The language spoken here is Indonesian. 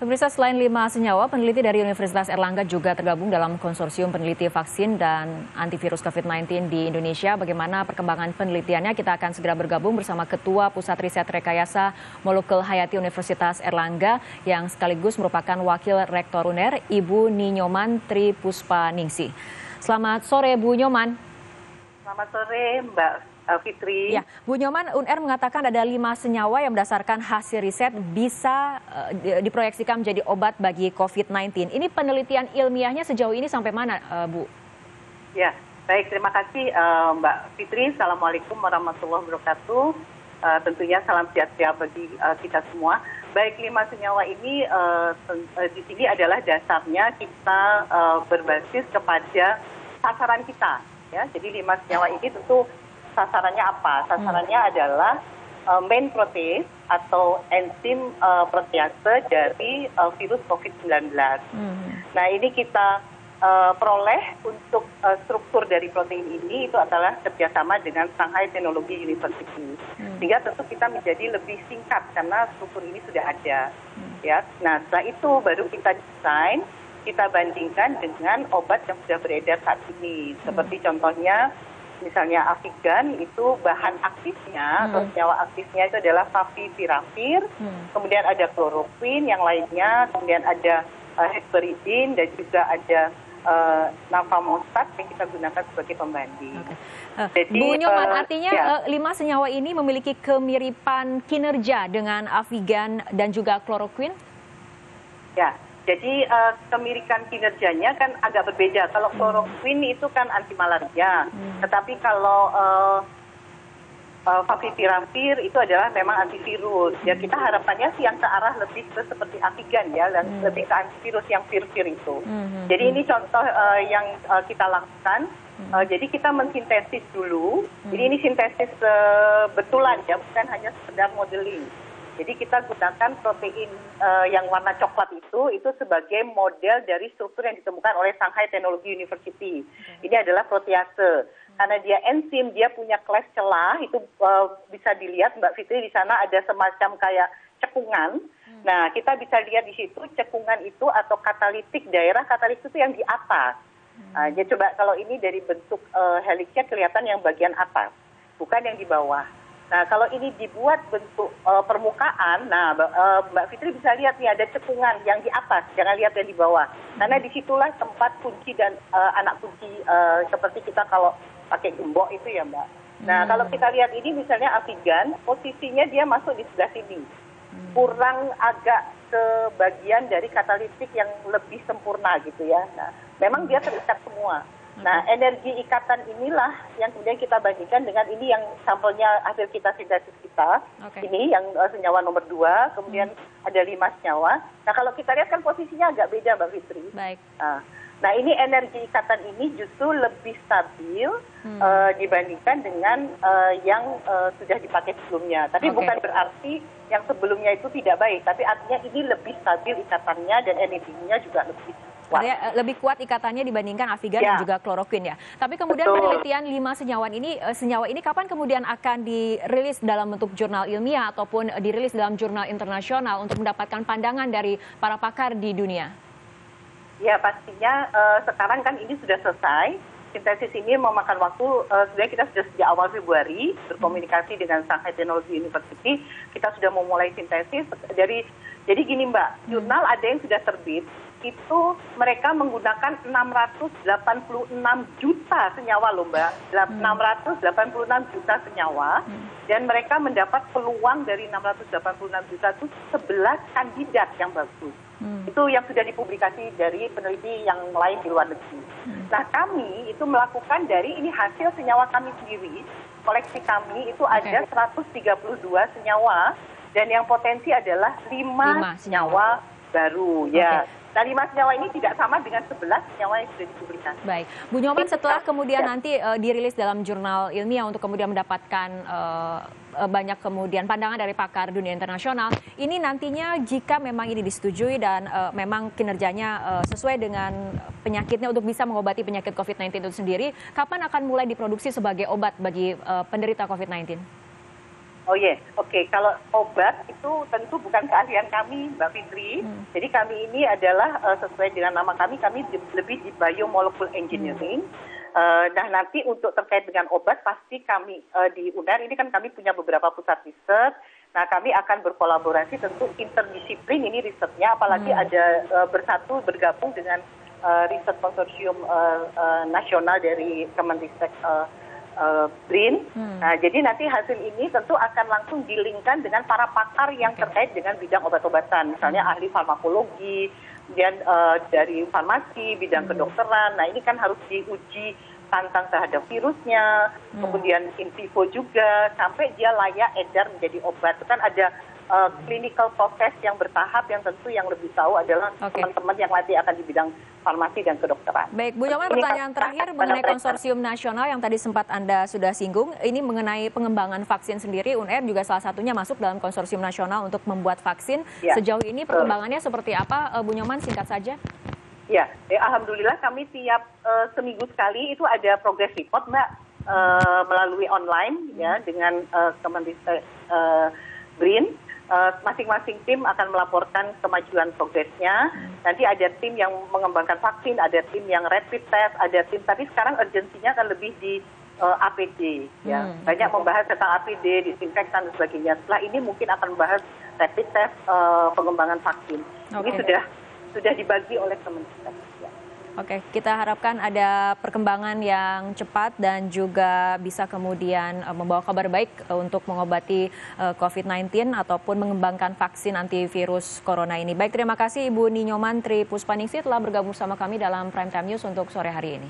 Pemirsa, selain 5 senyawa, peneliti dari Universitas Erlangga juga tergabung dalam konsorsium peneliti vaksin dan antivirus COVID-19 di Indonesia. Bagaimana perkembangan penelitiannya? Kita akan segera bergabung bersama Ketua Pusat Riset Rekayasa Moluccal Hayati Universitas Erlangga yang sekaligus merupakan Wakil Rektor UNER, Ibu Ninyoman Tripuspaningsih. Selamat sore, Bu Nyoman. Selamat sore, Mbak Fitri. Ya, Bu Nyoman, UNER mengatakan ada 5 senyawa yang berdasarkan hasil riset bisa diproyeksikan menjadi obat bagi COVID-19. Ini penelitian ilmiahnya sejauh ini sampai mana, Bu? Ya, baik. Terima kasih, Mbak Fitri. Assalamualaikum warahmatullahi wabarakatuh. Tentunya salam sejahtera bagi kita semua. Baik, 5 senyawa ini di sini adalah dasarnya kita berbasis kepada sasaran kita. Ya, jadi 5 senyawa ini tentu sasarannya apa? Sasarannya adalah main protease atau enzim protease dari virus COVID-19. Nah, ini kita peroleh untuk struktur dari protein ini itu adalah kerjasama dengan Shanghai Technology University. Sehingga tentu kita menjadi lebih singkat karena struktur ini sudah ada. Ya, nah setelah itu baru kita desain, kita bandingkan dengan obat yang sudah beredar saat ini. Seperti contohnya, misalnya Avigan itu bahan aktifnya atau senyawa aktifnya itu adalah favipiravir, kemudian ada chloroquine yang lainnya, kemudian ada hesperidin dan juga ada nafamostat yang kita gunakan sebagai pembanding. Jadi, Bu Nyoman, artinya 5 senyawa ini memiliki kemiripan kinerja dengan Avigan dan juga chloroquine? Ya. Jadi kemirikan kinerjanya kan agak berbeda. Kalau chloroquine itu kan anti malaria, tetapi kalau favipiravir itu adalah memang antivirus. Ya, kita harapannya sih yang ke arah lebih ke seperti Avigan ya, dan lebih ke antivirus yang vir-vir itu. Jadi ini contoh yang kita lakukan. Jadi kita mensintesis dulu. Jadi ini sintesis betulan ya, bukan hanya sekedar modeling. Jadi kita gunakan protein yang warna coklat itu sebagai model dari struktur yang ditemukan oleh Shanghai Technology University. Ini adalah protease. Karena dia enzim, dia punya kelas celah, itu bisa dilihat Mbak Fitri di sana ada semacam kayak cekungan. Nah, kita bisa lihat di situ cekungan itu atau katalitik, daerah katalitik itu yang di atas. Jadi coba kalau ini dari bentuk helixnya kelihatan yang bagian atas, bukan yang di bawah. Nah, kalau ini dibuat bentuk permukaan, nah Mbak Fitri bisa lihat nih ada cekungan yang di atas, jangan lihat yang di bawah. Karena disitulah tempat kunci dan anak kunci seperti kita kalau pakai gembok itu ya Mbak. Nah, kalau kita lihat ini misalnya Avigan, posisinya dia masuk di sebelah sini. Kurang agak ke bagian dari katalitik yang lebih sempurna gitu ya. Nah, memang dia terikat semua. Nah, energi ikatan inilah yang kemudian kita bandingkan dengan ini yang sampelnya hasil kita sintesis kita. Ini yang senyawa nomor 2, kemudian ada 5 senyawa. Nah, kalau kita lihat kan posisinya agak beda Mbak Fitri. Baik. Nah, ini energi ikatan ini justru lebih stabil dibandingkan dengan yang sudah dipakai sebelumnya. Tapi bukan berarti yang sebelumnya itu tidak baik, tapi artinya ini lebih stabil ikatannya dan energinya juga lebih kuat. Lebih kuat ikatannya dibandingkan Avigan dan juga chloroquine ya. Tapi kemudian penelitian 5 senyawa ini kapan kemudian akan dirilis dalam bentuk jurnal ilmiah ataupun dirilis dalam jurnal internasional untuk mendapatkan pandangan dari para pakar di dunia? Ya, pastinya sekarang kan ini sudah selesai. Sintesis ini memakan waktu, sebenarnya kita sudah sejak awal Februari berkomunikasi dengan Shanghai Technology University. Kita sudah memulai sintesis. Jadi gini Mbak, jurnal ada yang sudah terbit, itu mereka menggunakan 686 juta senyawa loh Mbak. 686 juta senyawa. Dan mereka mendapat peluang dari 686 juta itu 11 kandidat yang bagus. Itu yang sudah dipublikasi dari peneliti yang lain di luar negeri. Nah, kami itu melakukan dari ini hasil senyawa kami sendiri. Koleksi kami itu ada 132 senyawa dan yang potensi adalah 5 senyawa baru ya. Nah, 5 senyawa ini tidak sama dengan 11 senyawa yang sudah dipublikasi. Baik, Bu Nyoman, setelah kemudian nanti dirilis dalam jurnal ilmiah untuk kemudian mendapatkan banyak kemudian pandangan dari pakar dunia internasional, ini nantinya jika memang ini disetujui dan memang kinerjanya sesuai dengan penyakitnya untuk bisa mengobati penyakit COVID-19 itu sendiri, kapan akan mulai diproduksi sebagai obat bagi penderita COVID-19? Oh iya, oke. Kalau obat itu tentu bukan keahlian kami, Mbak Fitri. Jadi kami ini adalah sesuai dengan nama kami lebih di biomolecule engineering. Nah nanti untuk terkait dengan obat pasti kami di UNER ini kan kami punya beberapa pusat riset. Nah kami akan berkolaborasi tentu interdisiplin ini risetnya, apalagi ada bergabung dengan riset konsorsium nasional dari Kemenristek BRIN. Nah, jadi nanti hasil ini tentu akan langsung dilingkan dengan para pakar yang terkait dengan bidang obat-obatan, misalnya ahli farmakologi, kemudian dari farmasi, bidang kedokteran. Nah, ini kan harus diuji tantang terhadap virusnya, kemudian in vivo juga, sampai dia layak edar menjadi obat. Itu kan ada clinical proses yang bertahap yang tentu yang lebih tahu adalah teman-teman yang nanti akan di bidang farmasi dan kedokteran. Baik, Bu Nyoman, pertanyaan terakhir mengenai konsorsium nasional yang tadi sempat Anda sudah singgung, ini mengenai pengembangan vaksin sendiri, UNER juga salah satunya masuk dalam konsorsium nasional untuk membuat vaksin. Ya. Sejauh ini perkembangannya seperti apa, Bu Nyoman, singkat saja? Ya, alhamdulillah kami tiap seminggu sekali itu ada progress report, Mbak, melalui online ya dengan Kemenristek BRIN. Masing-masing tim akan melaporkan kemajuan progresnya. Nanti ada tim yang mengembangkan vaksin, ada tim yang rapid test, ada tim. Tapi sekarang urgensinya akan lebih di APD. Ya. Banyak membahas tentang APD, disinfektan dan sebagainya. Setelah ini mungkin akan membahas rapid test pengembangan vaksin. Ini sudah dibagi oleh Kemenristek. Ya. Oke, kita harapkan ada perkembangan yang cepat dan juga bisa kemudian membawa kabar baik untuk mengobati COVID-19 ataupun mengembangkan vaksin antivirus corona ini. Baik, terima kasih Ibu Ni Nyoman Tri Puspaningsih telah bergabung sama kami dalam Prime Time News untuk sore hari ini.